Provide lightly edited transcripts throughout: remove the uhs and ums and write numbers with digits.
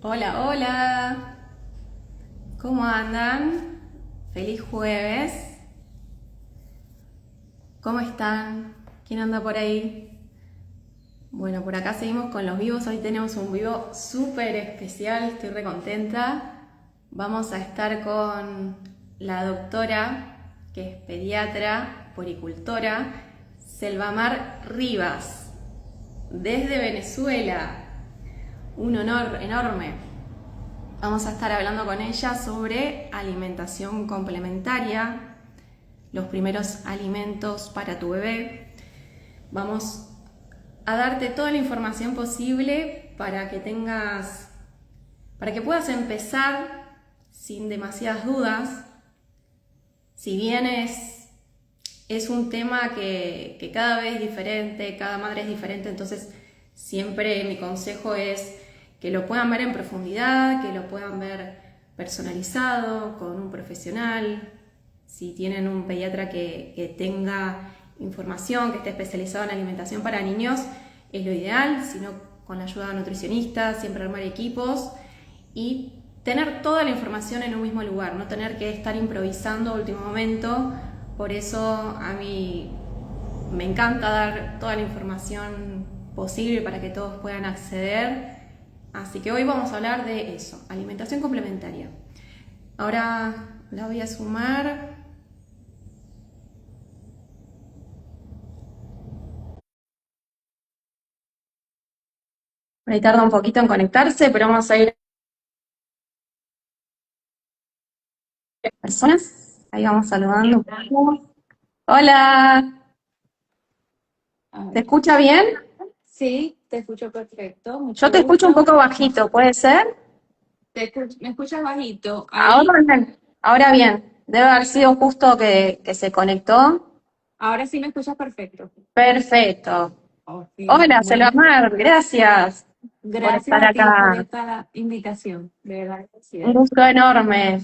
Hola, hola. ¿Cómo andan? Feliz jueves. ¿Cómo están? ¿Quién anda por ahí? Bueno, por acá seguimos con los vivos. Hoy tenemos un vivo súper especial. Estoy re contenta. Vamos a estar con la doctora, que es pediatra, poricultora, Selvamar Rivas, desde Venezuela. Un honor enorme. Vamos a estar hablando con ella sobre alimentación complementaria, los primeros alimentos para tu bebé. Vamos a darte toda la información posible para que puedas empezar sin demasiadas dudas. Si bien es un tema que cada vez es diferente, cada madre es diferente, entonces siempre mi consejo es que lo puedan ver en profundidad, que lo puedan ver personalizado, con un profesional. Si tienen un pediatra que tenga información, que esté especializado en alimentación para niños, es lo ideal, sino con la ayuda de nutricionistas, siempre armar equipos y tener toda la información en un mismo lugar, no tener que estar improvisando a último momento. Por eso a mí me encanta dar toda la información posible para que todos puedan acceder. Así que hoy vamos a hablar de eso, alimentación complementaria. Ahora la voy a sumar. Por ahí tarda un poquito en conectarse, pero vamos a ir a personas. Ahí vamos saludando un poco. Hola, A ¿se ver. escucha bien? Sí, te escucho perfecto, Yo mucho te escucho un gusto. poco bajito, ¿puede ser? Me escuchas bajito Ahora ahí. bien. Ahora bien. Debe haber sido justo que se conectó. Ahora sí me escuchas perfecto. Perfecto. Ok, Hola, bueno, Selomar, gracias por gracias estar a ti por acá. esta invitación, de verdad. Un gusto enorme.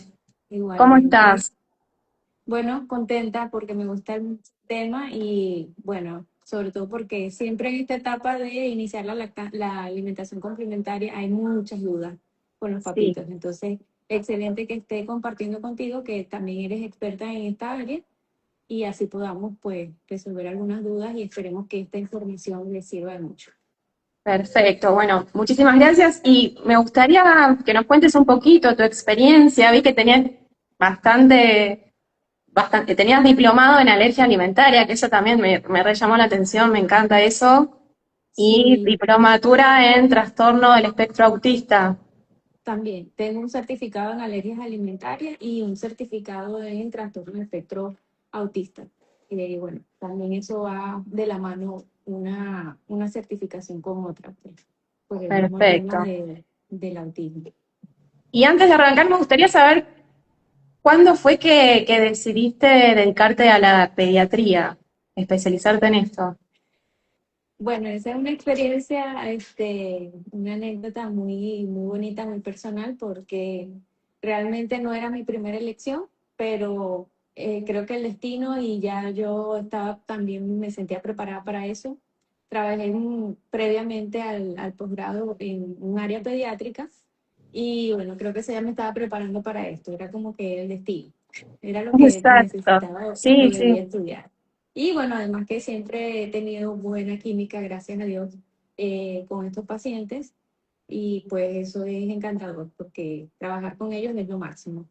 ¿Cómo Igualmente. estás? Bueno, contenta porque me gusta el tema y bueno, sobre todo porque siempre en esta etapa de iniciar la alimentación complementaria hay muchas dudas con los Sí, papitos. Entonces, excelente que esté compartiendo contigo que también eres experta en esta área y así podamos pues resolver algunas dudas y esperemos que esta información les sirva de mucho. perfecto. Bueno, muchísimas gracias y me gustaría que nos cuentes un poquito tu experiencia. Vi que tenías bastante, tenías diplomado en alergia alimentaria, que eso también me re llamó la atención, me encanta eso. Y Sí, diplomatura en trastorno del espectro autista. también tengo un certificado en alergias alimentarias y un certificado en trastorno de espectro autista. Y bueno, también eso va de la mano una certificación con otra, pues, por el mismo tema Perfecto. del autismo. Y antes de arrancar, me gustaría saber cuándo fue que decidiste dedicarte a la pediatría, especializarte en esto. Bueno, esa es una experiencia, una anécdota muy bonita, muy personal, porque realmente no era mi primera elección, pero creo que el destino y ya yo estaba también, me sentía preparada para eso. Trabajé previamente al posgrado en un área pediátrica y bueno, creo que eso ya me estaba preparando para esto, era como que el destino, era lo que Exacto. necesitaba o Sí, debía sí. estudiar. Y bueno, además que siempre he tenido buena química, gracias a Dios, con estos pacientes y pues eso es encantador porque trabajar con ellos es lo máximo.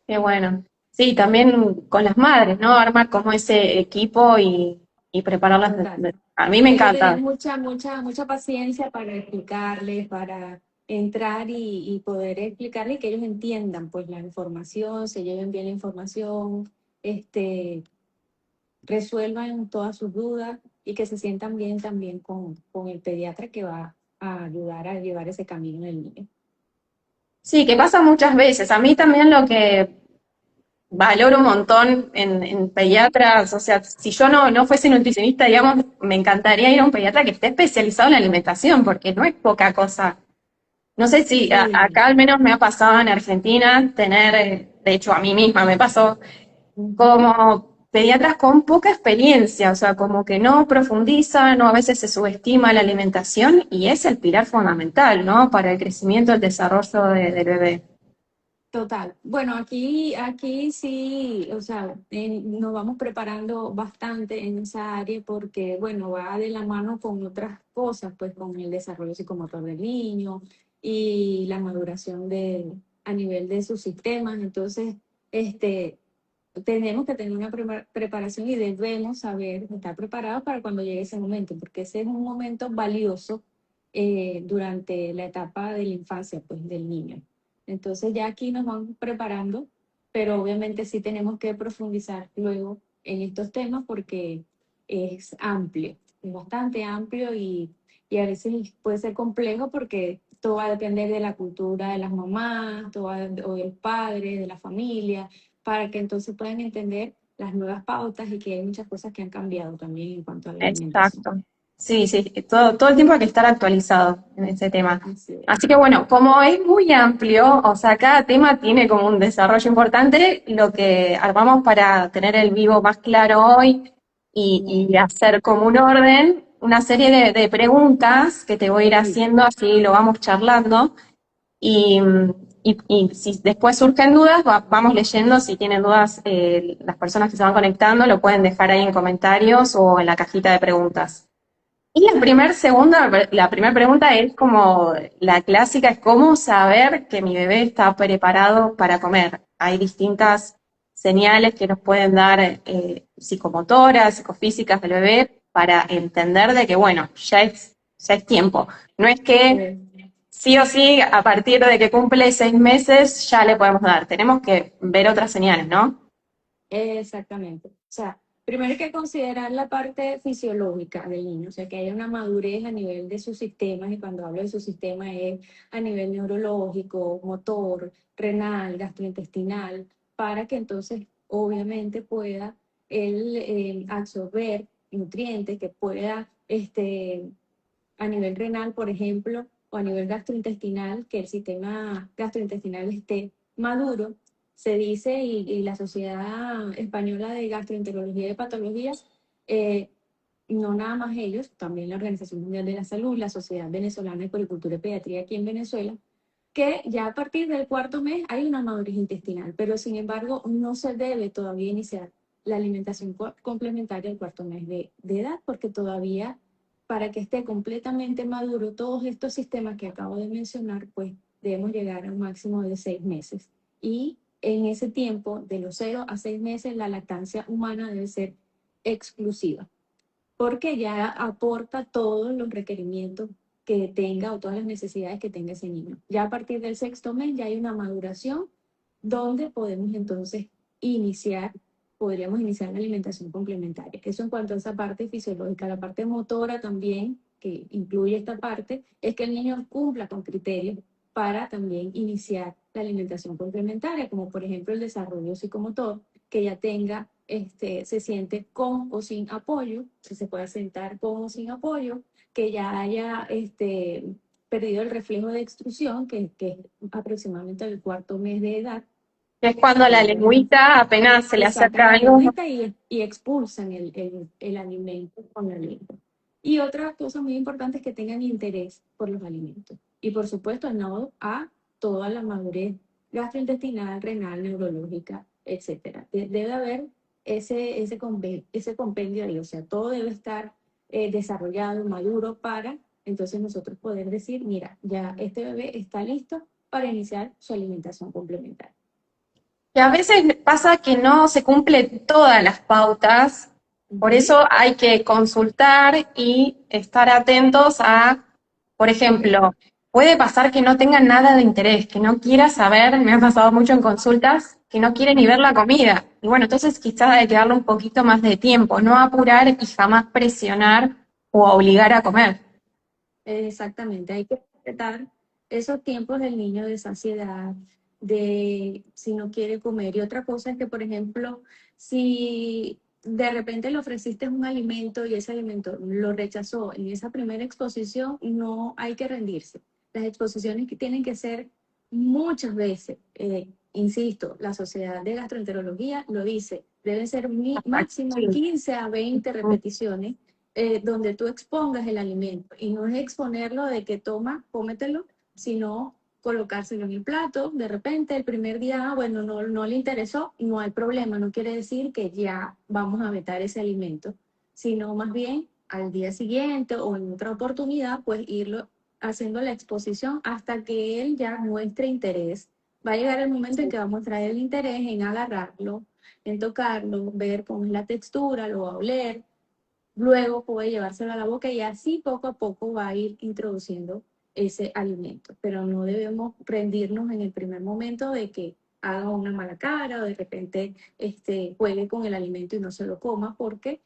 Qué bueno. Sí, también con las madres, ¿no? Armar como ese equipo y prepararlas. Total. A mí me Hay que tener encanta. mucha paciencia para explicarles, para entrar y poder explicarles que ellos entiendan pues la información, se lleven bien la información, este, resuelvan todas sus dudas y que se sientan bien también con el pediatra que va a ayudar a llevar ese camino del niño. Sí, que pasa muchas veces. A mí también lo que valoro un montón en pediatras, o sea, si yo no fuese nutricionista, digamos, me encantaría ir a un pediatra que esté especializado en la alimentación, porque no es poca cosa. No sé si Sí. acá al menos me ha pasado en Argentina tener, de hecho a mí misma me pasó, Ujú. como pediatras con poca experiencia, o sea, como que no profundizan o a veces se subestima la alimentación y es el pilar fundamental, ¿no? Para el crecimiento, el desarrollo del bebé. Total. Bueno, aquí sí, o sea, nos vamos preparando bastante en esa área porque, bueno, va de la mano con otras cosas, pues con el desarrollo psicomotor del niño y la maduración a nivel de sus sistemas. Entonces, este, tenemos que tener una preparación y debemos saber estar preparados para cuando llegue ese momento, porque ese es un momento valioso durante la etapa de la infancia, pues, del niño. Entonces ya aquí nos vamos preparando, pero obviamente sí tenemos que profundizar luego en estos temas porque es amplio, es bastante amplio y a veces puede ser complejo porque todo va a depender de la cultura de las mamás, o del padre, de la familia, para que entonces puedan entender las nuevas pautas y que hay muchas cosas que han cambiado también en cuanto a la alimentación. Exacto. Sí, sí, todo el tiempo hay que estar actualizado en ese tema. Así es. Así que bueno, como es muy amplio, o sea, cada tema tiene como un desarrollo importante, lo que armamos para tener el vivo más claro hoy y hacer como un orden, una serie de preguntas que te voy a ir Sí, haciendo, así lo vamos charlando. Y, y si después surgen dudas, vamos leyendo. Si tienen dudas, las personas que se van conectando lo pueden dejar ahí en comentarios o en la cajita de preguntas. Y la primera pregunta es como la clásica, es cómo saber que mi bebé está preparado para comer. Hay distintas señales que nos pueden dar psicomotoras, psicofísicas del bebé para entender de que, bueno, ya es tiempo. No es que pues, sí o sí, a partir de que cumple 6 meses, ya le podemos dar. Tenemos que ver otras señales, ¿no? exactamente. O sea, primero hay que considerar la parte fisiológica del niño, o sea, que haya una madurez a nivel de sus sistemas, y cuando hablo de su sistema es a nivel neurológico, motor, renal, gastrointestinal, para que entonces obviamente pueda él absorber nutrientes, que pueda a nivel renal, por ejemplo, o a nivel gastrointestinal, que el sistema gastrointestinal esté maduro. Se dice, y la Sociedad Española de Gastroenterología y Patologías, eh, no nada más ellos, también la Organización Mundial de la Salud, la Sociedad Venezolana de Puericultura y Pediatría aquí en Venezuela, que ya a partir del cuarto mes hay una madurez intestinal, pero sin embargo no se debe todavía iniciar la alimentación complementaria al cuarto mes de edad, porque todavía para que esté completamente maduro todos estos sistemas que acabo de mencionar, pues debemos llegar a un máximo de 6 meses. Y en ese tiempo, de los 0 a 6 meses, la lactancia humana debe ser exclusiva porque ya aporta todos los requerimientos que tenga o todas las necesidades que tenga ese niño. Ya a partir del sexto mes ya hay una maduración donde podemos entonces iniciar, podríamos iniciar la alimentación complementaria. Eso en cuanto a esa parte fisiológica. La parte motora también, que incluye esta parte, es que el niño cumpla con criterios para también iniciar la alimentación complementaria, como por ejemplo el desarrollo psicomotor, que ya tenga, se siente con o sin apoyo, si se puede sentar con o sin apoyo, que ya haya perdido el reflejo de extrusión, que es aproximadamente el cuarto mes de edad, Es cuando que la ya es, lengüita apenas se le sacan acerca la algo. lengüita y expulsan el alimento con la lengua. Y otra cosa muy importante es que tengan interés por los alimentos. Y por supuesto, no a toda la madurez gastrointestinal, renal, neurológica, etcétera. Debe haber ese compendio ahí, o sea, todo debe estar desarrollado, maduro para entonces nosotros poder decir, mira, ya este bebé está listo para iniciar su alimentación complementaria. Y a veces pasa que no se cumplen todas las pautas, por Ujú. eso hay que consultar y estar atentos a, por ejemplo, puede pasar que no tengan nada de interés, que no quiera saber, me ha pasado mucho en consultas, que no quiere ni ver la comida. Y bueno, entonces quizás hay que darle un poquito más de tiempo, no apurar y jamás presionar o obligar a comer. Exactamente, hay que respetar esos tiempos del niño de saciedad, de si no quiere comer. Y otra cosa es que, por ejemplo, si de repente le ofreciste un alimento y ese alimento lo rechazó en esa primera exposición, no hay que rendirse. Las exposiciones que tienen que ser muchas veces, insisto, la Sociedad de Gastroenterología lo dice, Deben ser máximo Sí. 15 a 20 repeticiones donde tú expongas el alimento. Y no es exponerlo de que toma, cómetelo, sino colocárselo en el plato. De repente, el primer día, bueno, no le interesó, no hay problema. No quiere decir que ya vamos a vetar ese alimento, sino más bien al día siguiente o en otra oportunidad, pues irlo haciendo la exposición hasta que él ya muestre interés. Va a llegar el momento en que va a mostrar el interés en agarrarlo, en tocarlo, ver cómo es la textura, lo va a oler, luego puede llevárselo a la boca y así poco a poco va a ir introduciendo ese alimento. Pero no debemos rendirnos en el primer momento de que haga una mala cara o de repente juegue con el alimento y no se lo coma, porque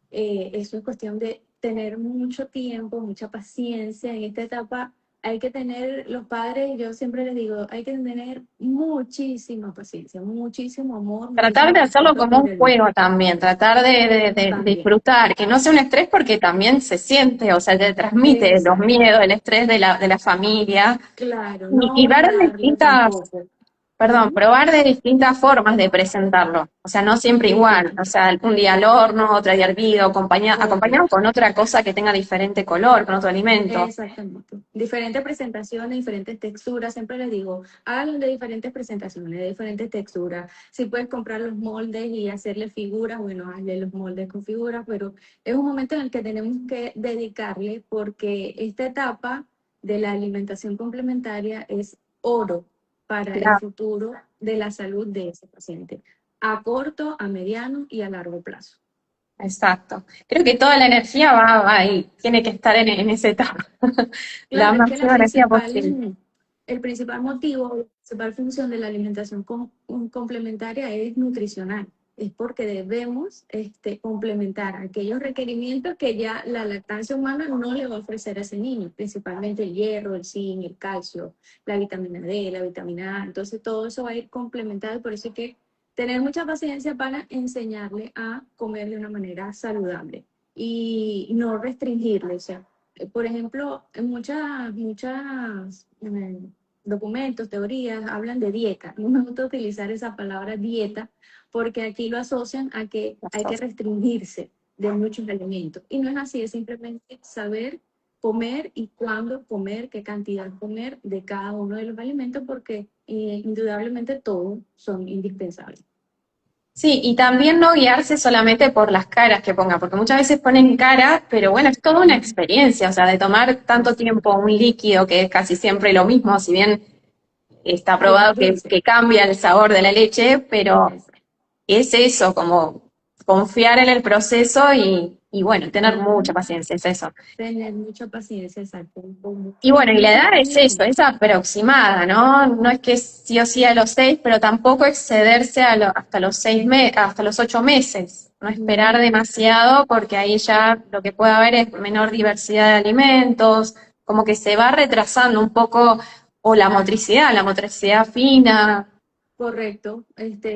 eso es cuestión de tener mucho tiempo, mucha paciencia en esta etapa. Hay que tener, los padres, yo siempre les digo, hay que tener muchísima paciencia, muchísimo amor, Tratar muchísimo de hacerlo respeto como por un el juego también, tratar de también. disfrutar, que no sea un estrés porque también se siente, o sea, te transmite los Exacto. miedos, el estrés de la familia Claro, y no ver obligarlo distintas, tampoco. perdón, Ujú. probar de distintas formas de presentarlo, o sea, no siempre igual, o Diferente. sea, un día al horno, otro día hervido, acompañado Correcto. con otra cosa que tenga diferente color, con otro alimento. Exactamente. Diferentes presentaciones, diferentes texturas. Siempre les digo, háganlo de diferentes presentaciones, de diferentes texturas. Si puedes comprar los moldes y hacerle figuras, bueno, hazle los moldes con figuras, pero es un momento en el que tenemos que dedicarle porque esta etapa de la alimentación complementaria es oro para el futuro de la salud de ese paciente, a corto, a mediano y a largo plazo. Exacto. Creo que toda la energía va ahí, tiene que estar en esa etapa. La Claro, es que máxima energía posible. el principal motivo, la principal función de la alimentación complementaria es nutricional. Es porque debemos complementar aquellos requerimientos que ya la lactancia humana no le va a ofrecer a ese niño, principalmente el hierro, el zinc, el calcio, la vitamina D, la vitamina A. Entonces todo eso va a ir complementado y por eso hay que tener mucha paciencia para enseñarle a comer de una manera saludable y no restringirle. O sea, por ejemplo, en muchas documentos, teorías, hablan de dieta. No me gusta utilizar esa palabra dieta porque aquí lo asocian a que hay que restringirse de muchos alimentos. Y no es así, es simplemente saber comer y cuándo comer, qué cantidad comer de cada uno de los alimentos, porque indudablemente todos son indispensables. Sí, y también no guiarse solamente por las caras que ponga, porque muchas veces ponen cara, pero bueno, es toda una Ujú. experiencia, o sea, de tomar tanto Así, tiempo un líquido que es casi siempre lo mismo, si bien está y es probado más dulce. que cambia el sabor de la leche, pero Es es eso, como confiar en el proceso y bueno, tener mucha paciencia, es eso. tener mucha paciencia, exacto, Y bueno, y la mucho edad es cariño. eso, es aproximada, ¿no? No es que sí o sí a los 6, pero tampoco excederse hasta los hasta los 8 meses. No esperar Ujú. demasiado porque ahí ya lo que puede haber es menor diversidad de alimentos, como que se va retrasando un poco, o la motricidad fina. Correcto,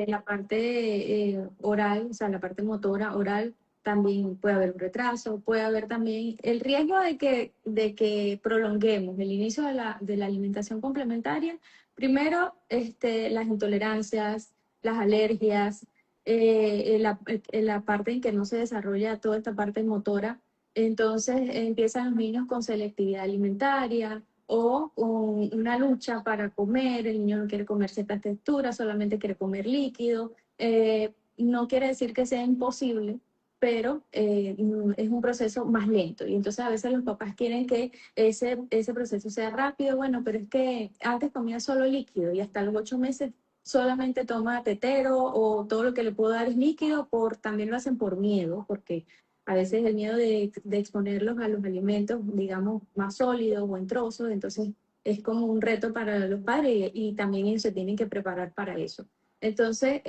la parte oral, o sea, la parte motora oral, también puede haber un retraso, puede haber también el riesgo de que prolonguemos el inicio de la alimentación complementaria. Primero, las intolerancias, las alergias, la parte en que no se desarrolla toda esta parte motora. Entonces empiezan los niños con selectividad alimentaria o con una lucha para comer, el niño no quiere comer ciertas texturas, solamente quiere comer líquido. No quiere decir que sea imposible, pero es un proceso más lento. Y entonces a veces los papás quieren que ese proceso sea rápido. Bueno, pero es que antes comía solo líquido y hasta los 8 meses solamente toma tetero o todo lo que le puedo dar es líquido, también lo hacen por miedo, porque a veces el miedo de exponerlos a los alimentos, digamos, más sólidos o en trozos, entonces es como un reto para los padres y también ellos se tienen que preparar para eso. Entonces,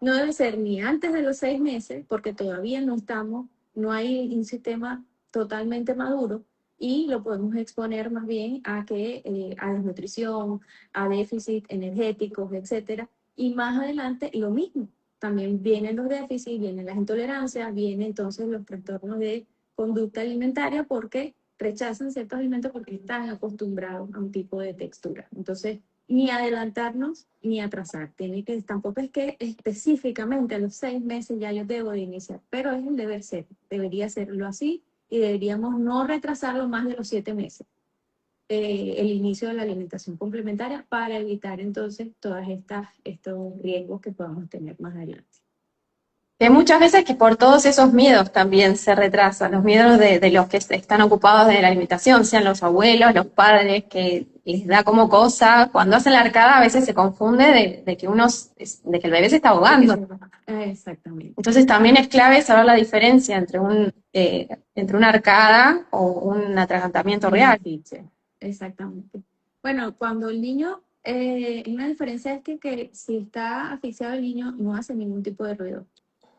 no debe ser ni antes de los 6 meses, porque todavía no hay un sistema totalmente maduro y lo podemos exponer más bien a desnutrición, a déficit energéticos, etcétera. Y más adelante lo mismo, también vienen los déficits, vienen las intolerancias, vienen entonces los trastornos de conducta alimentaria porque rechazan ciertos alimentos porque están acostumbrados a un tipo de textura. Entonces, ni adelantarnos ni atrasar. Tiene que, tampoco es que específicamente a los 6 meses ya yo debo de iniciar, pero es el deber ser. Debería serlo así y deberíamos no retrasarlo más de los 7 meses. El inicio de la alimentación complementaria para evitar entonces todas estos riesgos que podamos tener más adelante. Que muchas veces que por todos esos miedos también se retrasan, los miedos de los que están ocupados de la alimentación, sean los abuelos, los padres, que les da como cosa, cuando hacen la arcada a veces se confunde de que de que el bebé se está De que ahogando. exactamente. Entonces también es clave saber la diferencia entre una arcada o un atragantamiento Una real. asfixia, exactamente. Bueno, cuando el niño, una diferencia es que si está asfixiado el niño no hace ningún tipo de ruido.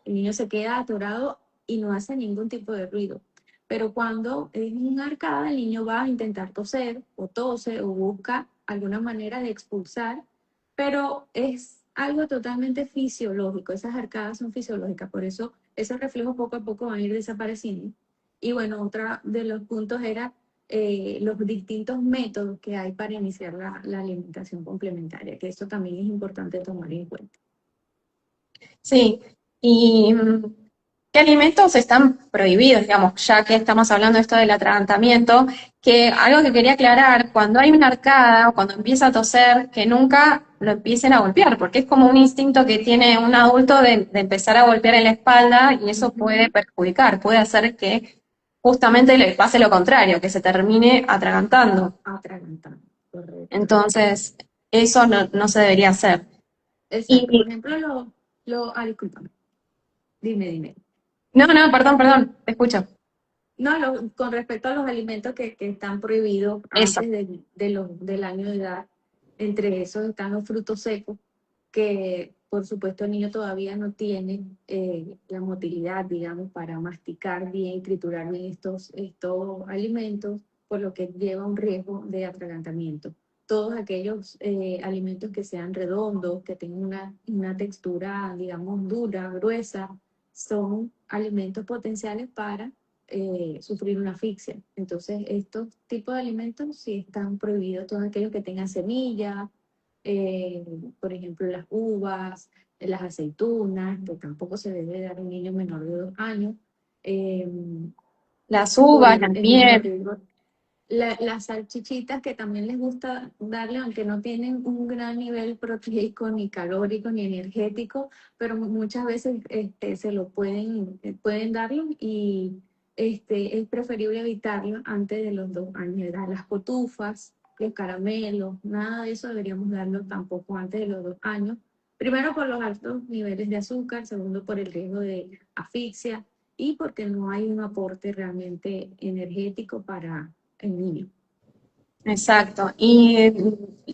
El niño se queda atorado y no hace ningún tipo de ruido. Pero cuando es una arcada, el niño va a intentar toser o tose o busca alguna manera de expulsar, pero es algo totalmente fisiológico. Esas arcadas son fisiológicas, por eso esos reflejos poco a poco van a ir desapareciendo. Y bueno, otro de los puntos era los distintos métodos que hay para iniciar la alimentación complementaria, que eso también es importante tomar en cuenta. Sí. ¿Y qué alimentos están prohibidos, digamos, ya que estamos hablando de esto del atragantamiento? Que algo que quería aclarar, cuando hay una arcada o cuando empieza a toser, que nunca lo empiecen a golpear, porque es como un instinto que tiene un adulto de empezar a golpear en la espalda y eso puede Ujú. perjudicar, puede hacer que justamente le pase lo contrario, que se termine atragantando. Atragantado, correcto. Entonces, eso no se debería hacer. Exacto. Y, Por ejemplo, discúlpame. Dime. no, perdón, te escucho. No, con respecto a los alimentos que están prohibidos Eso. antes del año de edad, entre esos están los frutos secos, que por supuesto el niño todavía no tiene la motilidad, digamos, para masticar bien y triturar bien estos alimentos, por lo que lleva un riesgo de atragantamiento. Todos aquellos alimentos que sean redondos, que tengan una textura, digamos, dura, gruesa, son alimentos potenciales para sufrir una asfixia. Entonces, estos tipos de alimentos sí están prohibidos, todos aquellos que tengan semillas, eh, por ejemplo, las uvas, las aceitunas, que tampoco se debe dar a un niño menor de 2 años. Eh, Las por uvas, la el mismo miel. riesgo. Las salchichitas que también les gusta darle, aunque no tienen un gran nivel proteico, ni calórico, ni energético, pero muchas veces se lo pueden darlo y es preferible evitarlo antes de los 2 años de edad. Las cotufas, los caramelos, nada de eso deberíamos darlo tampoco antes de los 2 años. Primero por los altos niveles de azúcar, segundo por el riesgo de asfixia y porque no hay un aporte realmente energético para el niño. Exacto. Y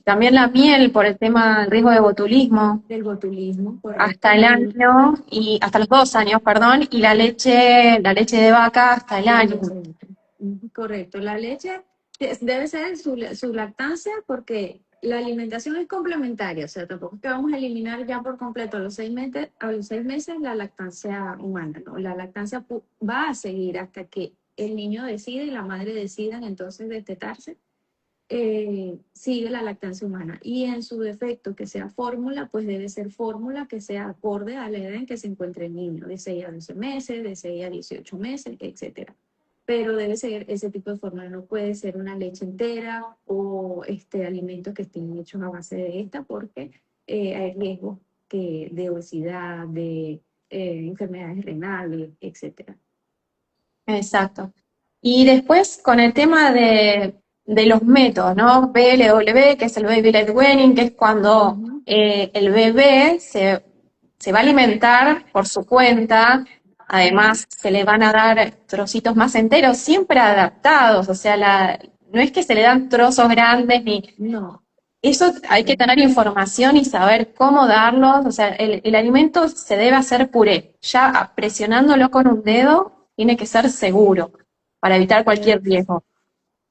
también la miel por el tema del riesgo de botulismo Del botulismo, hasta correcto. el año y hasta los 2 años, perdón, y la leche de vaca hasta el La año. leche. Correcto. La leche debe ser su lactancia porque la alimentación es complementaria, o sea, tampoco es que vamos a eliminar ya por completo a los 6 meses la lactancia humana, ¿no? La lactancia va a seguir hasta que el niño decide y la madre decidan entonces destetarse sigue la lactancia humana. Y en su defecto, que sea fórmula, pues debe ser fórmula que sea acorde a la edad en que se encuentre el niño, de 6 a 12 meses, de 6 a 18 meses, etcétera. Pero debe ser ese tipo de fórmula, no puede ser una leche entera o alimentos que estén hechos a base de esta, porque hay riesgos de obesidad, de enfermedades renales, etcétera. Exacto. Y después con el tema de los métodos, ¿no? BLW, que es el Baby Led Weaning, que es cuando Ujú. el bebé se va a alimentar por su cuenta, Ujú. además se le van a dar trocitos más enteros, siempre adaptados, o sea, no es que se le dan trozos grandes ni... No. Eso hay que tener información y saber cómo darlos, o sea, el alimento se debe hacer puré, ya presionándolo con un dedo tiene que ser seguro para evitar cualquier riesgo.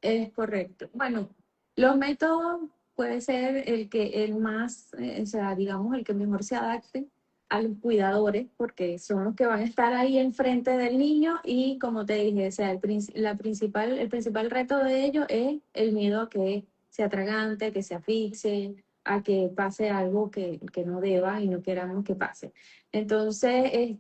Es correcto. Bueno, los métodos puede ser el más, o sea, digamos, el que mejor se adapte a los cuidadores, porque son los que van a estar ahí enfrente del niño y como te dije, o sea, el principal reto de ellos es el miedo a que se atragante, que se asfixie a que pase algo que no deba y no queramos que pase. Entonces,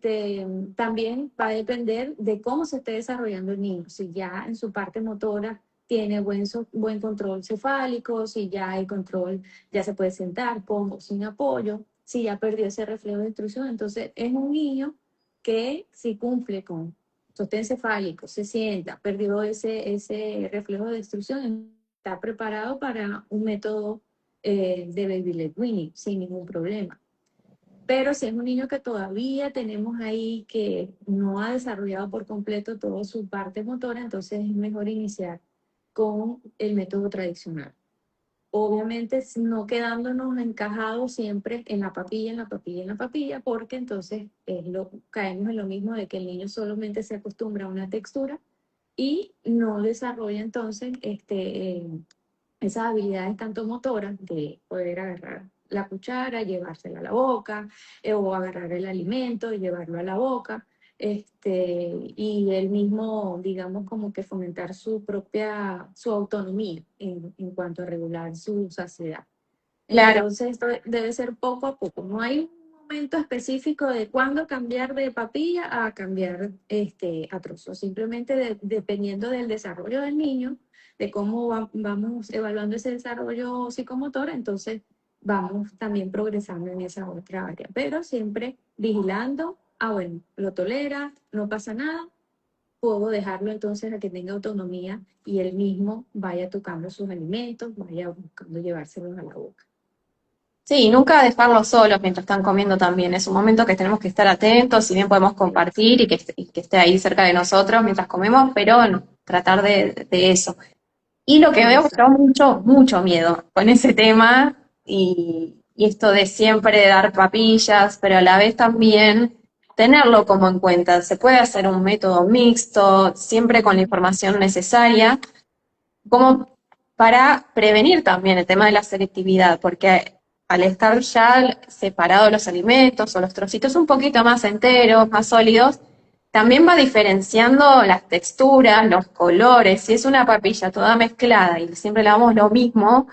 también va a depender de cómo se esté desarrollando el niño. Si ya en su parte motora tiene buen control cefálico, si ya el control ya se puede sentar con o sin apoyo, si ya perdió ese reflejo de instrucción, entonces es un niño que si cumple con sostén cefálico, se sienta, perdió ese reflejo de instrucción, está preparado para un método de baby led weaning sin ningún problema. Pero si es un niño que todavía tenemos ahí que no ha desarrollado por completo toda su parte motora, entonces es mejor iniciar con el método tradicional. Obviamente no quedándonos encajados siempre en la papilla, en la papilla, en la papilla, porque entonces caemos en lo mismo de que el niño solamente se acostumbra a una textura y no desarrolla entonces esas habilidades tanto motoras de poder agarrar la cuchara, llevársela a la boca, o agarrar el alimento y llevarlo a la boca, y él mismo, digamos, como que fomentar su autonomía en cuanto a regular su saciedad. Claro. Entonces, esto debe ser poco a poco. No hay un momento específico de cuándo cambiar de papilla a cambiar a trozo. Simplemente dependiendo del desarrollo del niño, de cómo vamos evaluando ese desarrollo psicomotor, entonces vamos también progresando en esa otra área. Pero siempre vigilando, bueno, lo tolera, no pasa nada, puedo dejarlo entonces a que tenga autonomía y él mismo vaya tocando sus alimentos, vaya buscando llevárselos a la boca. Sí, nunca dejarlos solos mientras están comiendo también. Es un momento que tenemos que estar atentos, si bien podemos compartir y que esté ahí cerca de nosotros mientras comemos, pero no, tratar de eso. Y lo que veo, Exacto. tengo mucho, mucho miedo con ese tema y esto de siempre dar papillas, pero a la vez también tenerlo como en cuenta. Se puede hacer un método mixto, siempre con la información necesaria, como para prevenir también el tema de la selectividad, porque al estar ya separados los alimentos o los trocitos un poquito más enteros, más sólidos, también va diferenciando las texturas, los colores. Si es una papilla toda mezclada y siempre le damos lo mismo,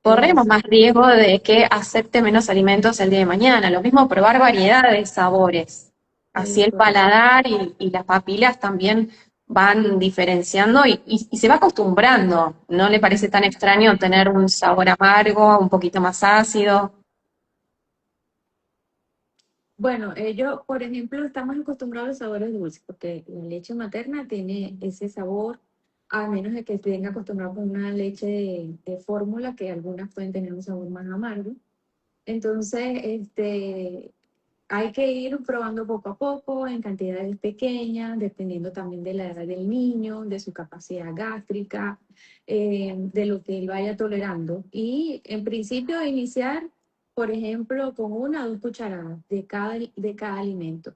corremos más Exacto. riesgo de que acepte menos alimentos el día de mañana. Lo mismo probar variedad de sabores. Así Es el correcto. paladar y las papilas también van diferenciando y se va acostumbrando. ¿No le parece tan extraño tener un sabor amargo, un poquito más ácido? Bueno, ellos, por ejemplo, estamos acostumbrados a los sabores dulces, porque la leche materna tiene ese sabor, a menos de que estén acostumbrados con una leche de fórmula, que algunas pueden tener un sabor más amargo. Entonces, hay que ir probando poco a poco, en cantidades pequeñas, dependiendo también de la edad del niño, de su capacidad gástrica, de lo que él vaya tolerando. Y en principio iniciar, por ejemplo, con 1 o 2 cucharadas de cada alimento.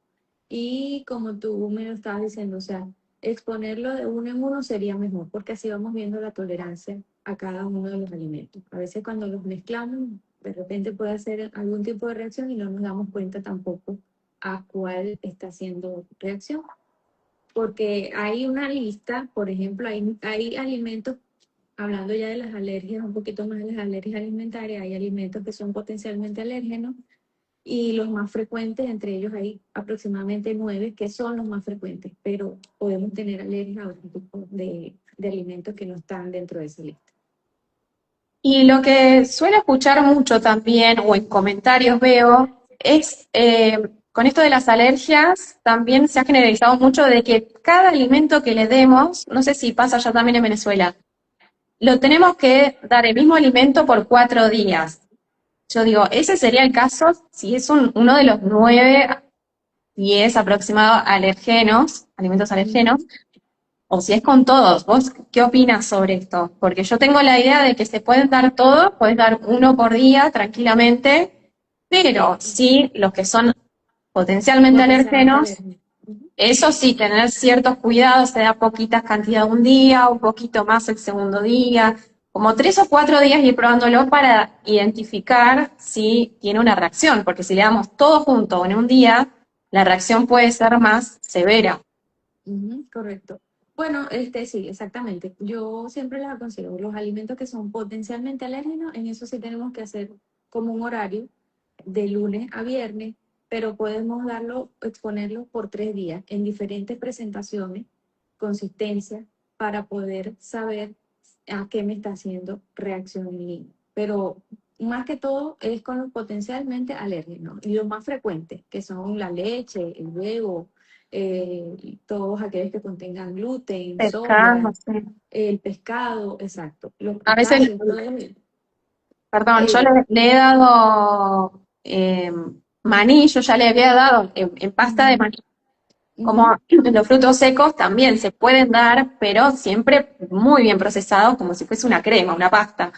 Y como tú me lo estabas diciendo, o sea, exponerlo de uno en uno sería mejor, porque así vamos viendo la tolerancia a cada uno de los alimentos. A veces cuando los mezclamos, de repente puede hacer algún tipo de reacción y no nos damos cuenta tampoco a cuál está haciendo reacción. Porque hay una lista, por ejemplo, hay alimentos, hablando ya de las alergias, un poquito más de las alergias alimentarias, hay alimentos que son potencialmente alérgenos y los más frecuentes, entre ellos hay aproximadamente 9 que son los más frecuentes, pero podemos tener alergias a otro tipo de alimentos que no están dentro de esa lista. Y lo que suelo escuchar mucho también, o en comentarios veo, es con esto de las alergias, también se ha generalizado mucho de que cada alimento que le demos, no sé si pasa ya también en Venezuela, lo tenemos que dar el mismo alimento por 4 días. Yo digo, ese sería el caso si es uno de los 9, 10 aproximados alergenos, alimentos alergenos, Ujú. o si es con todos. ¿Vos qué opinas sobre esto? Porque yo tengo la idea de que se pueden dar todos, puedes dar uno por día tranquilamente, pero sí los que son potencialmente Potencialmente alérgenos, alérgeno. Ujú. eso sí, tener ciertos cuidados, se da poquitas cantidades un día, un poquito más el segundo día, como 3 o 4 días ir probándolo para identificar si tiene una reacción, porque si le damos todo junto en un día, la reacción puede ser más severa. Ujú, correcto. Bueno, sí, exactamente. Yo siempre les aconsejo los alimentos que son potencialmente alérgenos, en eso sí tenemos que hacer como un horario de lunes a viernes, pero podemos exponerlo por 3 días en diferentes presentaciones, consistencia, para poder saber a qué me está haciendo reacción el niño. Pero más que todo es con los potencialmente alérgenos y los más frecuentes, que son la leche, el huevo, todos aquellos que contengan gluten, Pescado, soya, sí. el pescado, exacto, los A veces, crustáceos, todo eso. perdón, yo Eh, le he dado maní, yo ya le había dado en pasta de ujú, maní. Como ujú, los frutos secos también se pueden dar, pero siempre muy bien procesados, como si fuese una crema, una pasta.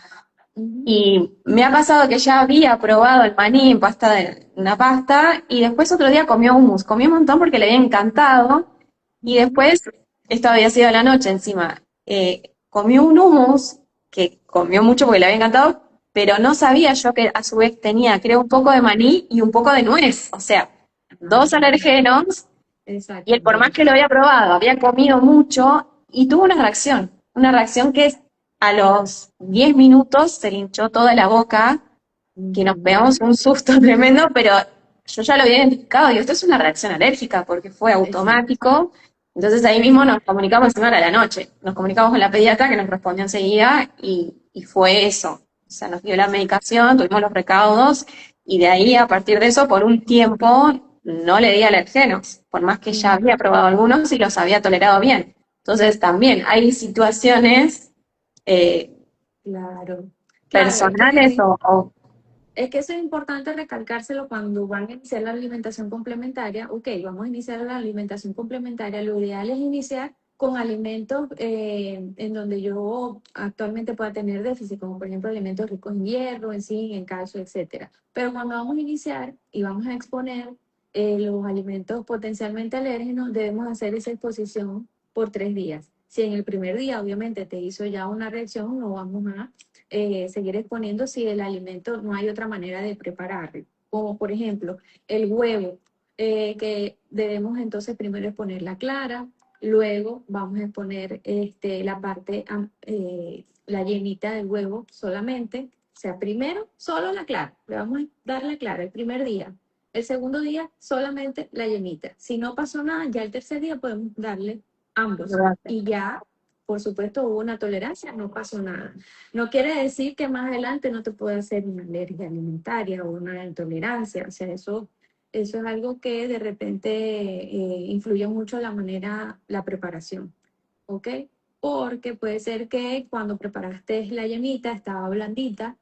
ujú, Y me ha pasado que ya había probado el maní en pasta de una pasta y después otro día comió hummus. Comió un montón porque le había encantado y ujú, después, esto había sido a la noche encima, comió un hummus que comió mucho porque le había encantado, pero no sabía yo que a su vez tenía, creo, un poco de maní y un poco de nuez. O sea, dos ah, alergenos y él por más que exactamente. lo había probado, había comido mucho y tuvo una reacción que a los 10 minutos se le hinchó toda la boca, que nos Ujú, pegamos un susto tremendo, pero yo ya lo había identificado, digo, esto es una reacción alérgica porque fue exacto. automático, entonces ahí mismo nos comunicamos, encima era la noche, nos comunicamos con la pediatra que nos respondió enseguida y fue eso, o sea, nos dio la medicación, tuvimos los recaudos y de ahí a partir de eso por un tiempo no le di alergenos, por más que ya había Ujú, probado algunos y los había tolerado bien. Entonces también hay situaciones eh, claro, claro, personales es que eso es importante recalcárselo cuando van a iniciar la alimentación complementaria. Ok, vamos a iniciar la alimentación complementaria. Lo ideal es iniciar con alimentos en donde yo actualmente pueda tener déficit, como por ejemplo alimentos ricos en hierro, en zinc, en calcio, etcétera. Pero cuando vamos a iniciar y vamos a exponer los alimentos potencialmente alérgenos, debemos hacer esa exposición por 3 días. Si en el primer día obviamente te hizo ya una reacción, no vamos a seguir exponiendo si el alimento no hay otra manera de prepararlo. Como por ejemplo el huevo, que debemos entonces primero exponer la clara, luego vamos a exponer la parte, la llenita del huevo solamente. O sea, primero solo la clara, le vamos a dar la clara el primer día. El segundo día solamente la llenita. Si no pasó nada, ya el tercer día podemos darle ambos. o... Y ya, por supuesto, hubo una tolerancia, no pasó nada. No quiere decir que más adelante no te pueda hacer una alergia alimentaria o una intolerancia. O sea, eso es algo que de repente influye mucho en la manera, la preparación. ¿Ok? Porque puede ser que cuando preparaste la yemita estaba blandita,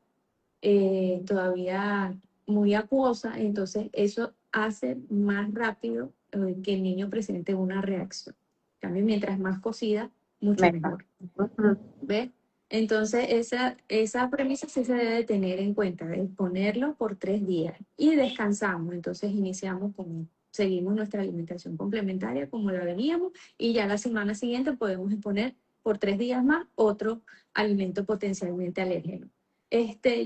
todavía muy acuosa, entonces eso hace más rápido que el niño presente una reacción. En cambio, mientras más cocida, mucho Mejor. mejor. Ujú. ¿Ves? Entonces, esa premisa sí se debe tener en cuenta, de ponerlo por 3 días y descansamos. Entonces, seguimos nuestra alimentación complementaria como la veníamos y ya la semana siguiente podemos poner por 3 días más otro alimento potencialmente alérgeno.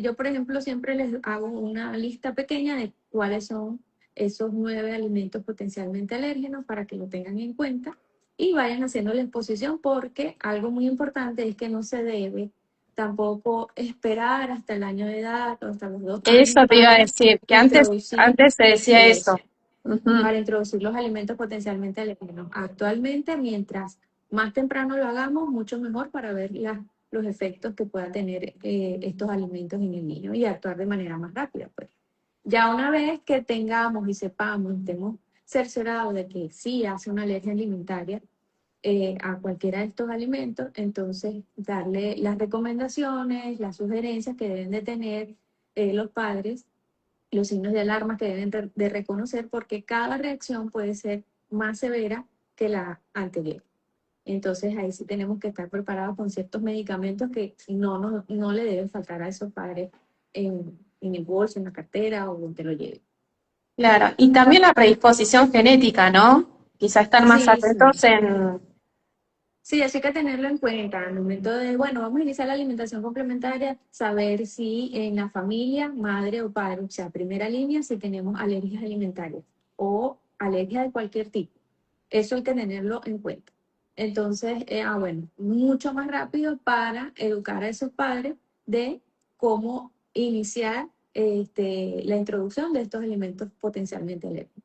Yo, por ejemplo, siempre les hago una lista pequeña de cuáles son esos 9 alimentos potencialmente alérgenos para que lo tengan en cuenta y vayan haciendo la exposición porque algo muy importante es que no se debe tampoco esperar hasta el año de edad o hasta los 2 años Eso te iba a para decir, que introducir antes se decía eso. eso, Ujú. para introducir los alimentos potencialmente alérgenos. Actualmente, mientras más temprano lo hagamos, mucho mejor para ver los efectos que pueda tener estos alimentos en el niño y actuar de manera más rápida, pues. Ya una vez que tengamos y sepamos, estemos cerciorados de que sí hace una alergia alimentaria, a cualquiera de estos alimentos, entonces darle las recomendaciones, las sugerencias que deben de tener los padres, los signos de alarma que deben de reconocer, porque cada reacción puede ser más severa que la anterior. Entonces ahí sí tenemos que estar preparados con ciertos medicamentos que no le deben faltar a esos padres en el bolso, en la cartera o donde lo lleven. Claro, y también la predisposición genética, ¿no? Quizá estar más Sí, sí. atentos en... Sí, eso hay que tenerlo en cuenta. Al momento de, bueno, vamos a iniciar la alimentación complementaria, saber si en la familia, madre o padre, o sea, primera línea, si tenemos alergias alimentarias o alergias de cualquier tipo. Eso hay que tenerlo en cuenta. Entonces, bueno, mucho más rápido para educar a esos padres de cómo iniciar la introducción de estos alimentos potencialmente alérgicos.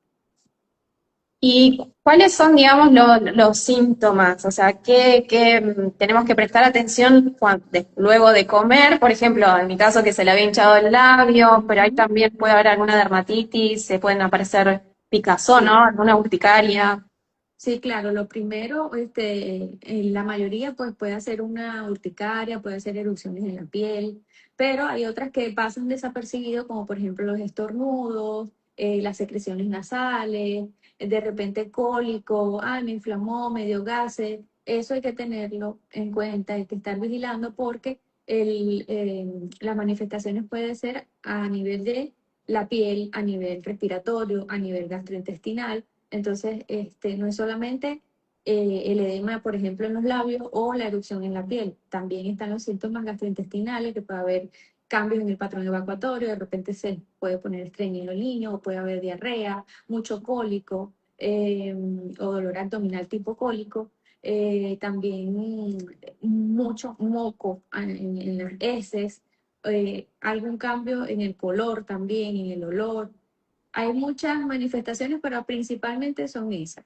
¿Y cuáles son, digamos, los síntomas? O sea, ¿qué tenemos que prestar atención luego de comer? Por ejemplo, en mi caso que se le había hinchado el labio, pero ahí Ujú. también puede haber alguna dermatitis, se pueden aparecer picazón, Sí, ¿no? Alguna urticaria. sí, claro. Lo primero, en la mayoría, pues puede hacer una urticaria, puede hacer erupciones en la piel, pero hay otras que pasan desapercibido, como por ejemplo los estornudos, las secreciones nasales, de repente cólico, ay, me inflamó, me dio gases. Eso hay que tenerlo en cuenta, hay que estar vigilando porque las manifestaciones pueden ser a nivel de la piel, a nivel respiratorio, a nivel gastrointestinal. Entonces, no es solamente el edema, por ejemplo, en los labios o la erupción en la piel. También están los síntomas gastrointestinales, que puede haber cambios en el patrón evacuatorio, de repente se puede poner estreñido el niño, o puede haber diarrea, mucho cólico, o dolor abdominal tipo cólico. También mucho moco en las heces, algún cambio en el color también, en el olor. Hay muchas manifestaciones, pero principalmente son esas.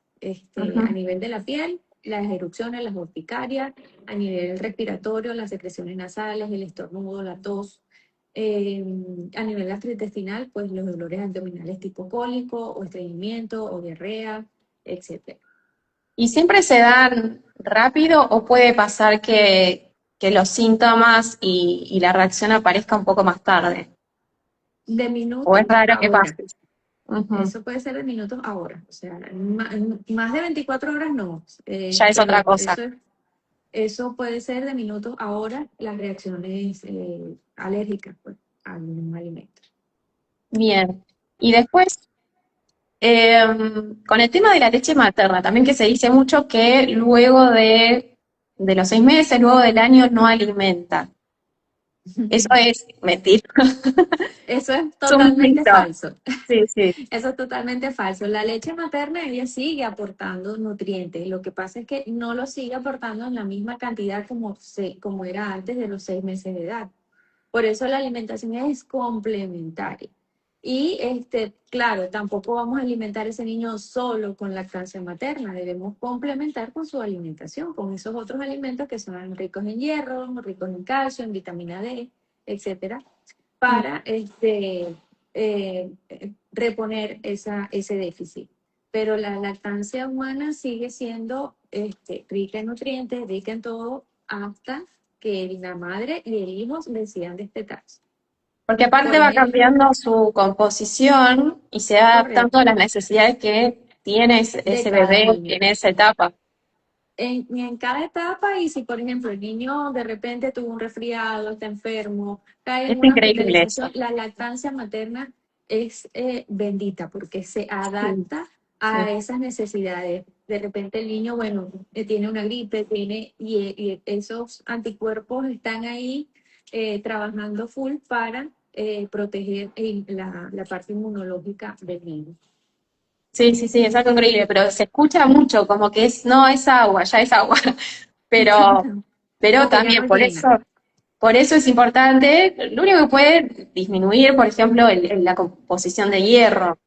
A Ujú. nivel de la piel, las erupciones, las urticarias, a nivel respiratorio, las secreciones nasales, el estornudo, la tos. Eh, a nivel gastrointestinal, pues los dolores abdominales tipo cólico o estreñimiento o diarrea, etcétera. ¿Y siempre se dan rápido o puede pasar que los síntomas y la reacción aparezca un poco más tarde? De ¿O es minutos raro a que pase? horas. Ujú. Eso puede ser de minutos a horas. O sea, más de 24 horas no. Ya es otra cosa. Eso puede ser de minutos a horas las reacciones alérgicas, pues, a algún alimento. Bien. Y después, con el tema de la leche materna, también que se dice mucho que luego de los 6 meses, luego del año, no alimenta. Eso es mentira. Eso es Es un totalmente mito. falso. Sí, sí. Eso es totalmente falso. La leche materna, ella sigue aportando nutrientes. Lo que pasa es que no lo sigue aportando en la misma cantidad como era antes de los 6 meses de edad. Por eso la alimentación es complementaria. Y claro, tampoco vamos a alimentar a ese niño solo con lactancia materna, debemos complementar con su alimentación, con esos otros alimentos que son ricos en hierro, ricos en calcio, en vitamina D, etcétera, para reponer ese déficit. Pero la lactancia humana sigue siendo rica en nutrientes, rica en todo, hasta que la madre y el hijo decidan despetarse. Porque Por aparte va ejemplo, cambiando su composición y se va adaptando a correcto, las necesidades que tiene de ese cada bebé niño. en esa etapa. En cada etapa, y si por ejemplo el niño de repente tuvo un resfriado, está enfermo, cae Es en una increíble eso. hospitalización, la lactancia materna es bendita porque se Sí, adapta sí. a esas necesidades. De repente el niño, bueno, tiene una gripe, y esos anticuerpos están ahí trabajando full para proteger la parte inmunológica del niño. Sí, sí, sí, es algo increíble, pero se escucha mucho como que no, es agua, ya es agua. Pero, pero O que ya también no llena. por eso es importante, lo único que puede disminuir, por ejemplo, la composición de hierro,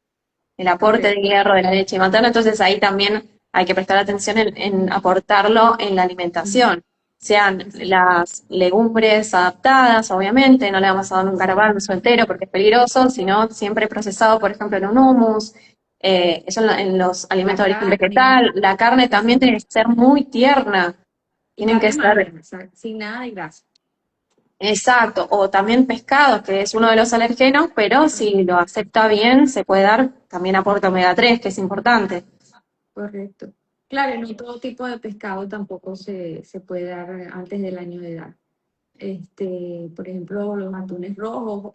el aporte de Correcto. hierro de la leche materna, entonces ahí también hay que prestar atención en aportarlo en la alimentación, sean Exacto. las legumbres adaptadas, obviamente, no le vamos a dar un garbanzo entero porque es peligroso, sino siempre procesado, por ejemplo, en un hummus, eso en los alimentos La de origen carne, vegetal, la carne también exacto. tiene que ser muy tierna, Y tienen que carne ser. magra, exacto, sin nada de grasa. Exacto, o también pescado, que es uno de los alergenos, pero si lo acepta bien, se puede dar también aporte omega 3, que es importante. Correcto. Claro, y no todo tipo de pescado tampoco se puede dar antes del año de edad. Por ejemplo, los atunes rojos,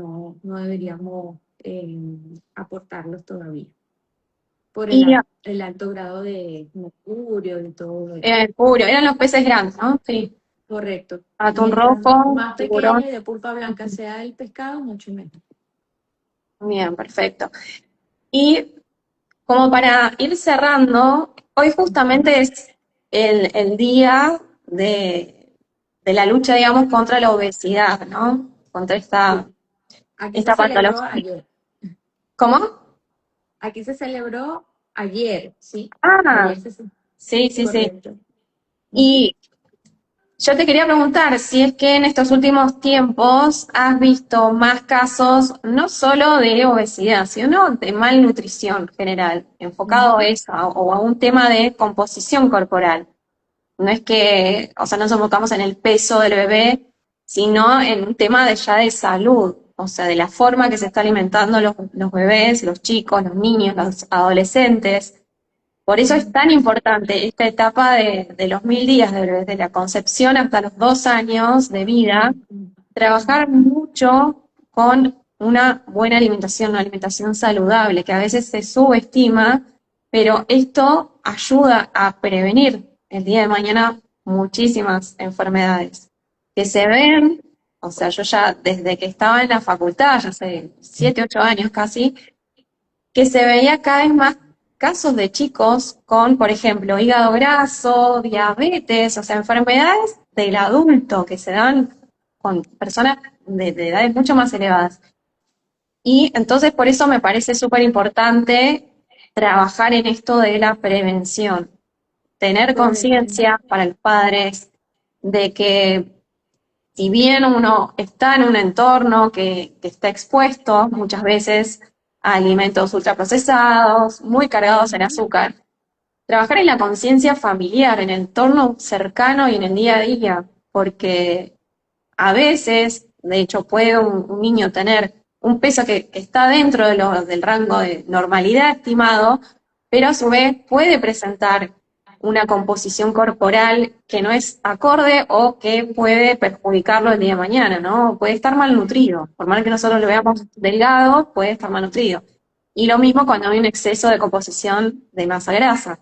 no deberíamos aportarlos todavía por Y el alto grado de mercurio y todo eso. Curio, eran los peces grandes, ¿no? Sí, Correcto. atún Mientras rojo, más tiburón. pequeño y de pulpa blanca sea el pescado, mucho mejor. Bien, perfecto. Y como para ir cerrando, hoy justamente es el día de la lucha, digamos, contra la obesidad, ¿no? Contra esta Sí. Aquí se esta celebró patología. ayer. ¿Cómo? Aquí se celebró ayer, ¿sí? Ah, Ayer se... sí, sí, sí. Correcto. Ujú. Y yo te quería preguntar si es que en estos últimos tiempos has visto más casos, no solo de obesidad, sino de malnutrición general, enfocado a Ujú. eso, o a un tema de composición corporal. No es que, o sea, nos enfocamos en el peso del bebé, sino en un tema de ya de salud, o sea, de la forma que se está alimentando los bebés, los chicos, los niños, los adolescentes. Por eso es tan importante esta etapa de los 1000 días, desde la concepción hasta los 2 años de vida, trabajar mucho con una buena alimentación, una alimentación saludable, que a veces se subestima, pero esto ayuda a prevenir el día de mañana muchísimas enfermedades que se ven, o sea, yo ya desde que estaba en la facultad, ya hace 7, 8 años casi, que se veía cada vez más casos de chicos con, por ejemplo, hígado graso, diabetes, o sea, enfermedades del adulto que se dan con personas de edades mucho más elevadas. Y entonces por eso me parece súper importante trabajar en esto de la prevención, tener Correcto. conciencia para los padres de que si bien uno está en un entorno que está expuesto muchas veces a alimentos ultraprocesados, muy cargados en Ujú. azúcar, trabajar en la conciencia familiar, en el entorno cercano y en el día a día, porque a veces, de hecho, puede un niño tener un peso que está dentro del rango de normalidad estimado, pero a su vez puede presentar una composición corporal que no es acorde o que puede perjudicarlo el día de mañana, ¿no? Puede estar malnutrido, por más que nosotros lo veamos Correcto. delgado, puede estar malnutrido. Y lo mismo cuando hay un exceso de composición de masa grasa.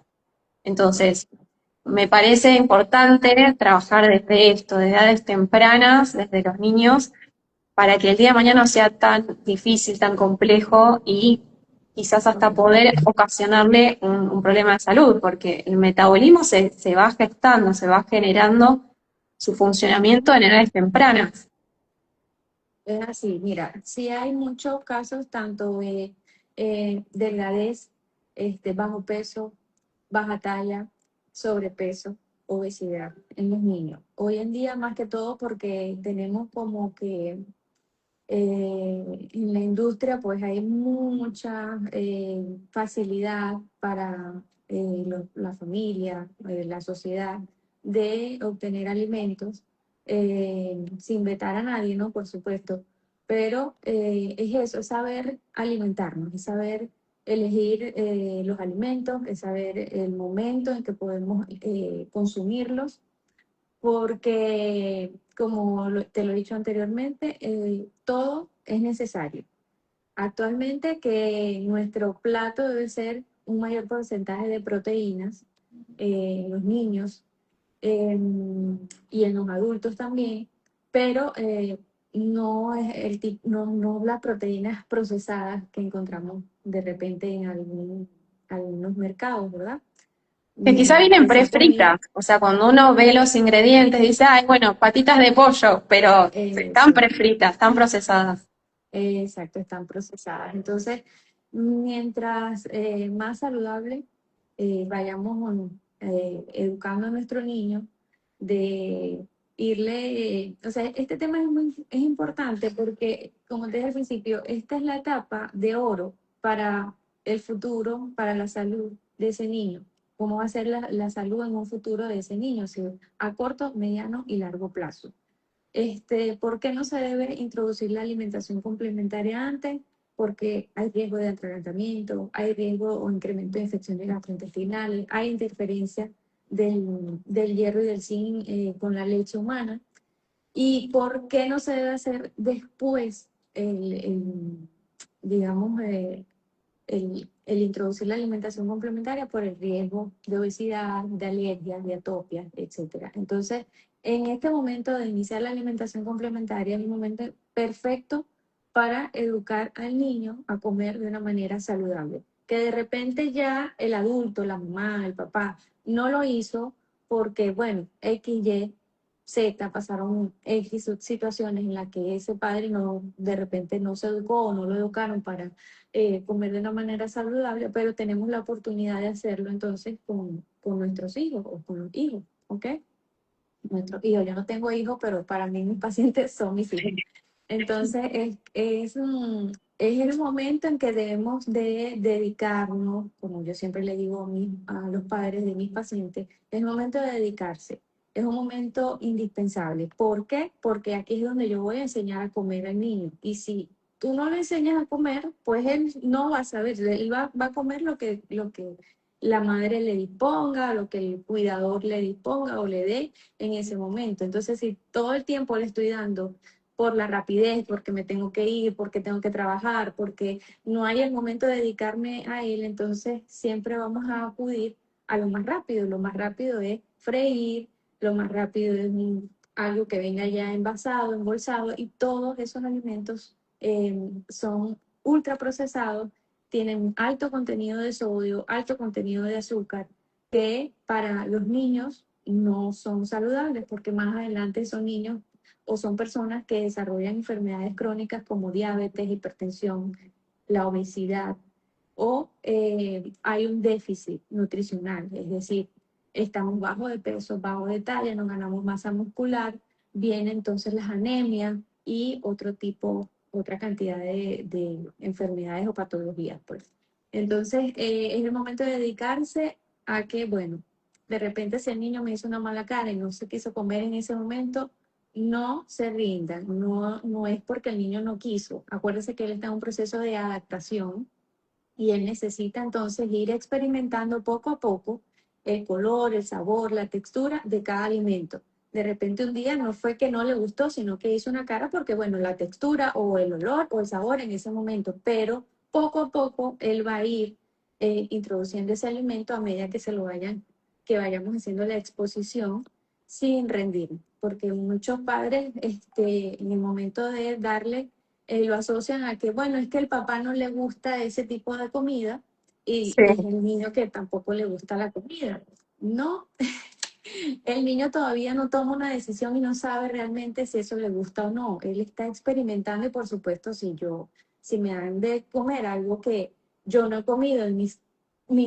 Entonces, me parece importante trabajar desde esto, desde edades tempranas, desde los niños, para que el día de mañana no sea tan difícil, tan complejo y quizás hasta Correcto. poder ocasionarle un problema de salud, porque el metabolismo se va gestando, se va generando su funcionamiento en edades tempranas. Es así, mira, sí hay muchos casos tanto de delgadez, bajo peso, baja talla, sobrepeso, obesidad en los niños. Hoy en día más que todo porque tenemos como que en la industria pues hay mucha facilidad para la familia, la sociedad, de obtener alimentos sin vetar a nadie, ¿no? Por supuesto. Pero es eso, es saber alimentarnos, es saber elegir los alimentos, es saber el momento en que podemos consumirlos porque, como te lo he dicho anteriormente, todo es necesario. Actualmente que nuestro plato debe ser un mayor porcentaje de proteínas en los niños y en los adultos también, pero no es no las proteínas procesadas que encontramos de repente en algunos mercados, ¿verdad? Que quizá vienen Que son prefritas, comida, o sea, cuando uno ve los ingredientes dice, ay, bueno, patitas de pollo, pero están eso. prefritas, están procesadas. Exacto, están procesadas. Entonces, mientras más saludable vayamos educando a nuestro niño, de irle, o sea, este tema es importante porque, como te dije al principio, esta es la etapa de oro para el futuro, para la salud de ese niño. ¿Cómo va a ser la salud en un futuro de ese niño? ¿Sí? A corto, mediano y largo plazo. ¿Por qué no se debe introducir la alimentación complementaria antes? Porque hay riesgo de atragantamiento, hay riesgo o incremento de infecciones gastrointestinales, hay interferencia del hierro y del zinc con la leche humana. ¿Y por qué no se debe hacer después digamos, el introducir la alimentación complementaria por el riesgo de obesidad, de alergias, de atopias, etcétera? Entonces, en este momento de iniciar la alimentación complementaria es el momento perfecto para educar al niño a comer de una manera saludable. Que de repente ya el adulto, la mamá, el papá, no lo hizo porque, bueno, X, Y Z, pasaron X situaciones en las que ese padre no, de repente no se educó o no lo educaron para comer de una manera saludable, pero tenemos la oportunidad de hacerlo entonces con nuestros hijos o con los hijos, ¿ok? Nuestros hijos, yo no tengo hijos, pero para mí mis pacientes son mis hijos. Entonces, es el momento en que debemos de dedicarnos, como yo siempre le digo a los padres de mis pacientes, es el momento de dedicarse. Es un momento indispensable. ¿Por qué? Porque aquí es donde yo voy a enseñar a comer al niño. Y si tú no le enseñas a comer, pues él no va a saber, él va a comer lo que la madre le disponga, lo que el cuidador le disponga o le dé en ese momento. Entonces, si todo el tiempo le estoy dando por la rapidez, porque me tengo que ir, porque tengo que trabajar, porque no hay el momento de dedicarme a él, entonces siempre vamos a acudir a lo más rápido. Lo más rápido es freír, lo más rápido es algo que venga ya envasado, embolsado, y todos esos alimentos son ultraprocesados, tienen alto contenido de sodio, alto contenido de azúcar, que para los niños no son saludables porque más adelante son niños o son personas que desarrollan enfermedades crónicas como diabetes, hipertensión, la obesidad o hay un déficit nutricional, es decir, estamos bajo de peso, bajo de talla, no ganamos masa muscular, vienen entonces las anemias y otra cantidad de enfermedades o patologías, pues. Entonces, es el momento de dedicarse a que, bueno, de repente si el niño me hizo una mala cara y no se quiso comer en ese momento, no se rindan, no es porque el niño no quiso. Acuérdese que él está en un proceso de adaptación y él necesita entonces ir experimentando poco a poco el color, el sabor, la textura de cada alimento. De repente un día no fue que no le gustó, sino que hizo una cara porque, bueno, la textura o el olor o el sabor en ese momento, pero poco a poco él va a ir introduciendo ese alimento a medida que que vayamos haciendo la exposición sin rendir, porque muchos padres en el momento de darle lo asocian a que, bueno, es que el papá no le gusta ese tipo de comida Sí. y es el niño que tampoco le gusta la comida. No, el niño todavía no toma una decisión y no sabe realmente si eso le gusta o no. Él está experimentando y por supuesto si me dan de comer algo que yo no he comido en mis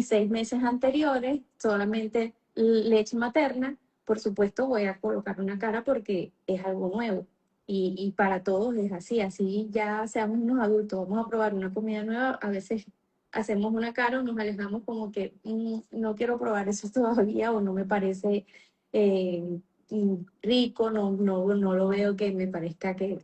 6 meses anteriores, solamente leche materna, por supuesto voy a colocar una cara porque es algo nuevo. Y para todos es así, así ya seamos unos adultos, vamos a probar una comida nueva, a veces hacemos una cara o nos alejamos como que no quiero probar eso todavía o no me parece eh, rico, no lo veo que me parezca que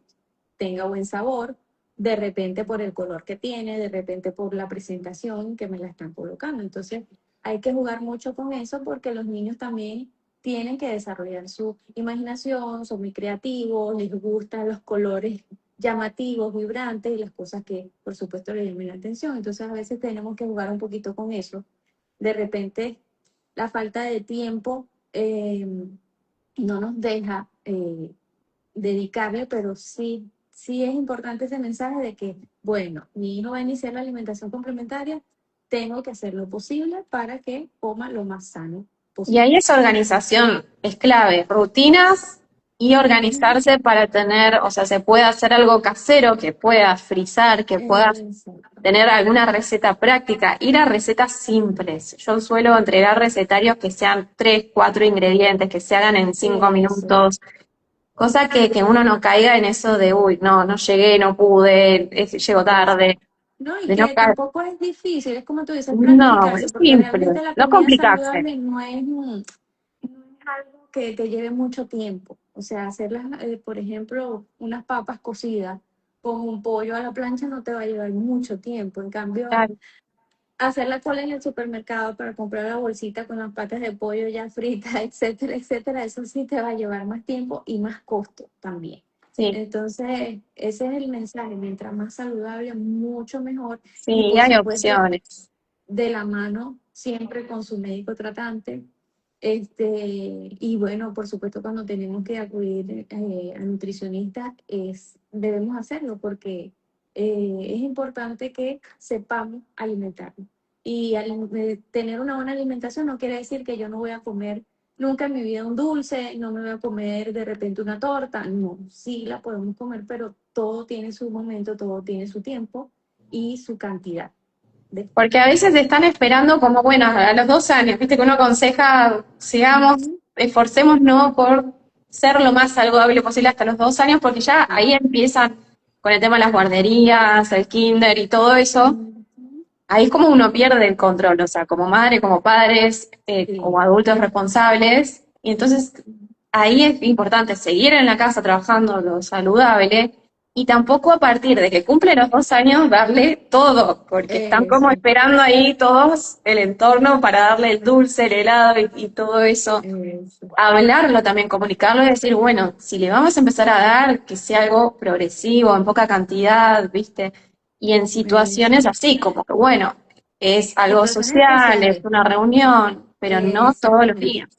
tenga buen sabor, de repente por el color que tiene, de repente por la presentación que me la están colocando. Entonces hay que jugar mucho con eso porque los niños también tienen que desarrollar su imaginación, son muy creativos, les gustan los colores llamativos, vibrantes y las cosas que por supuesto les llaman la atención. Entonces a veces tenemos que jugar un poquito con eso. De repente la falta de tiempo no nos deja dedicarle, pero sí es importante ese mensaje de que, bueno, mi hijo va a iniciar la alimentación complementaria, tengo que hacer lo posible para que coma lo más sano Y posible. ahí esa organización es clave, rutinas y Ujú. organizarse para tener, o sea, se puede hacer algo casero, que puedas frizar, que puedas Exacto. tener alguna receta práctica, ir a recetas simples. Yo suelo entregar recetarios que sean 3, 4 ingredientes, que se hagan en 5 Eso. minutos, cosa que uno no caiga en eso de, uy, no, no llegué, no pude, llego tarde, Exacto. No, y de no que caer. tampoco es difícil, es como tú dices, No, planificarse, es porque simple, realmente la no comida complicarse. saludable no es algo que te lleve mucho tiempo. O sea, hacerlas, por ejemplo, unas papas cocidas con un pollo a la plancha no te va a llevar mucho tiempo. En cambio, Claro, hacer la cola en el supermercado para comprar la bolsita con las patas de pollo ya fritas, etcétera, etcétera, eso sí te va a llevar más tiempo y más costo también. sí, Entonces, ese es el mensaje, mientras más saludable, mucho mejor. Y sí, por hay supuesto, opciones. de la mano siempre con su médico tratante. Y bueno, por supuesto, cuando tenemos que acudir a nutricionistas, debemos hacerlo porque es importante que sepamos alimentarnos. Y tener una buena alimentación no quiere decir que yo no voy a comer nunca en mi vida un dulce, no me voy a comer de repente una torta. No, sí la podemos comer, pero todo tiene su momento, todo tiene su tiempo y su cantidad. De... Porque a veces están esperando como, bueno, a los 2 años, viste que uno aconseja, sigamos, Ujú. esforcémonos por ser lo más saludable posible hasta los 2 años, porque ya ahí Sí. empiezan con el tema de las guarderías, el kinder y todo eso. Ujú. Ahí es como uno pierde el control, o sea, como madre, como padres, como Sí. adultos responsables. Y entonces ahí es importante seguir en la casa trabajando lo saludable y tampoco a partir de que cumple los 2 años darle todo, porque están como Eso, esperando ahí todos el entorno para darle el dulce, el helado y todo eso. eso. Hablarlo también, comunicarlo y decir, bueno, si le vamos a empezar a dar, que sea algo progresivo, en poca cantidad, ¿viste? Y en situaciones Eso. así, como que, bueno, es algo Situaciones social, es especiales. una reunión, pero no todos los Exactamente. días.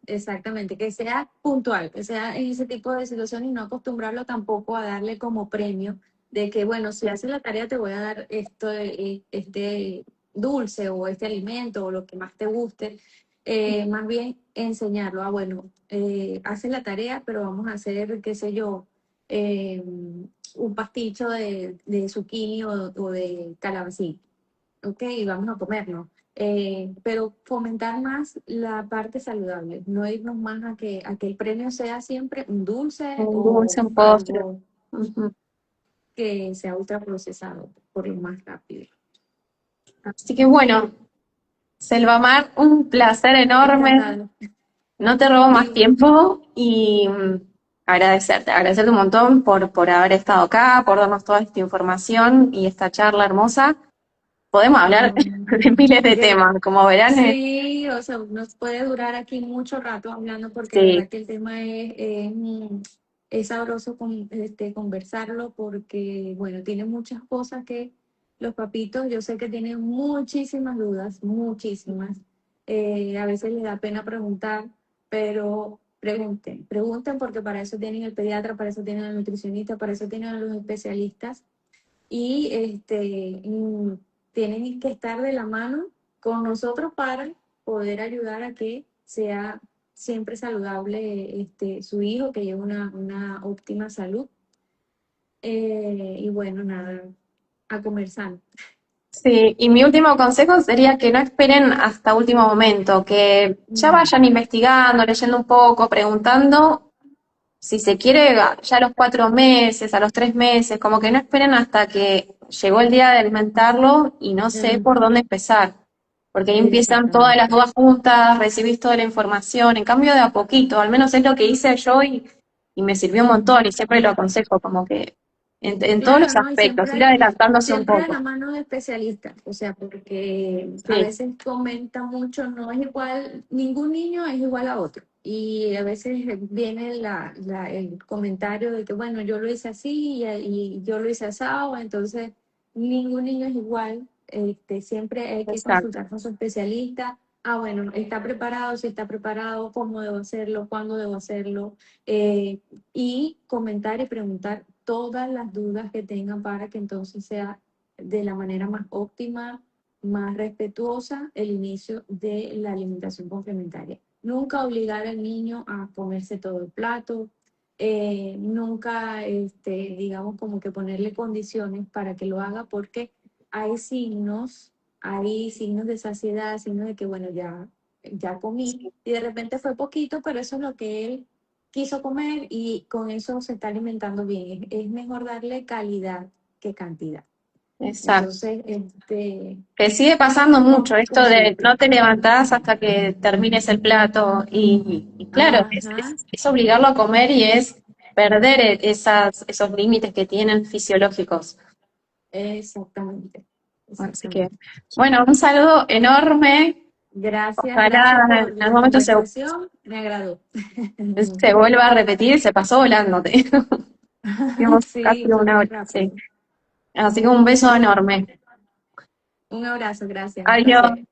Exactamente, que sea puntual, que sea en ese tipo de situaciones y no acostumbrarlo tampoco a darle como premio de que, bueno, si haces la tarea te voy a dar esto, este dulce o este alimento o lo que más te guste. Más bien enseñarlo a, bueno, haces la tarea, pero vamos a hacer, qué sé yo, un pasticho de zucchini o de calabacín, ¿ok? Y vamos a comernos, pero fomentar más la parte saludable, no irnos más a que el premio sea siempre un dulce Un o dulce, un postre. algo Ujú. que sea ultraprocesado por lo más rápido. Así que bueno, Selvamar, un placer enorme. Encantado. No te robo más Y tiempo y agradecerte un montón por haber estado acá, por darnos toda esta información y esta charla hermosa. Podemos hablar de miles de gra- temas, como verán, sí, o sea, nos puede durar aquí mucho rato hablando porque de sí, verdad que el tema es sabroso conversarlo porque, bueno, tiene muchas cosas que los papitos, yo sé que tienen muchísimas dudas, muchísimas. A veces les da pena preguntar, pero pregunten, pregunten porque para eso tienen el pediatra, para eso tienen el nutricionista, para eso tienen a los especialistas y tienen que estar de la mano con nosotros para poder ayudar a que sea siempre saludable su hijo, que lleve una óptima salud. Y bueno, nada, a comer sano. sí. Y mi último consejo sería que no esperen hasta último momento, que ya Mm, vayan investigando, leyendo un poco, preguntando si se quiere ya a los 4 meses, a los 3 meses, como que no esperen hasta que llegó el día de alimentarlo y no sé por ujú, dónde empezar, porque ahí empiezan todas las exactamente. dudas juntas, recibís toda la información, en cambio de a poquito, al menos es lo que hice yo y me sirvió un montón y siempre lo aconsejo, como que en todos Claro, los ¿no? Y aspectos, ir adelantándose un siempre de la poco. mano de especialistas, o sea, porque a Sí, veces comenta mucho, no es igual, ningún niño es igual a otro. Y a veces viene el comentario de que, bueno, yo lo hice así y yo lo hice asado, entonces ningún niño es igual. Siempre hay que exacto, consultar con su especialista. Ah, bueno, está preparado, si está preparado, cómo debo hacerlo, cuándo debo hacerlo, y comentar y preguntar todas las dudas que tengan para que entonces sea de la manera más óptima, más respetuosa el inicio de la alimentación complementaria. Nunca obligar al niño a comerse todo el plato, nunca, digamos, como que ponerle condiciones para que lo haga porque hay signos de saciedad, signos de que, bueno, ya comí sí, y de repente fue poquito, pero eso es lo que él quiso comer y con eso se está alimentando bien. Es mejor darle calidad que cantidad. exacto. Entonces, Que sigue pasando mucho esto de consulte. no te levantás hasta que termines el plato y claro, Ajá, es obligarlo a comer y es perder esos límites que tienen fisiológicos. exactamente, Así que, exactamente. bueno, un saludo enorme. Gracias, gracias Ojalá por en algún la momento conversación. Me agradó. se vuelva a repetir, se pasó volando. Te digo. Tuvimos Sí, casi fue una muy hora, sí. rápido. Así que un beso enorme. Un abrazo, gracias, un Adiós. placer.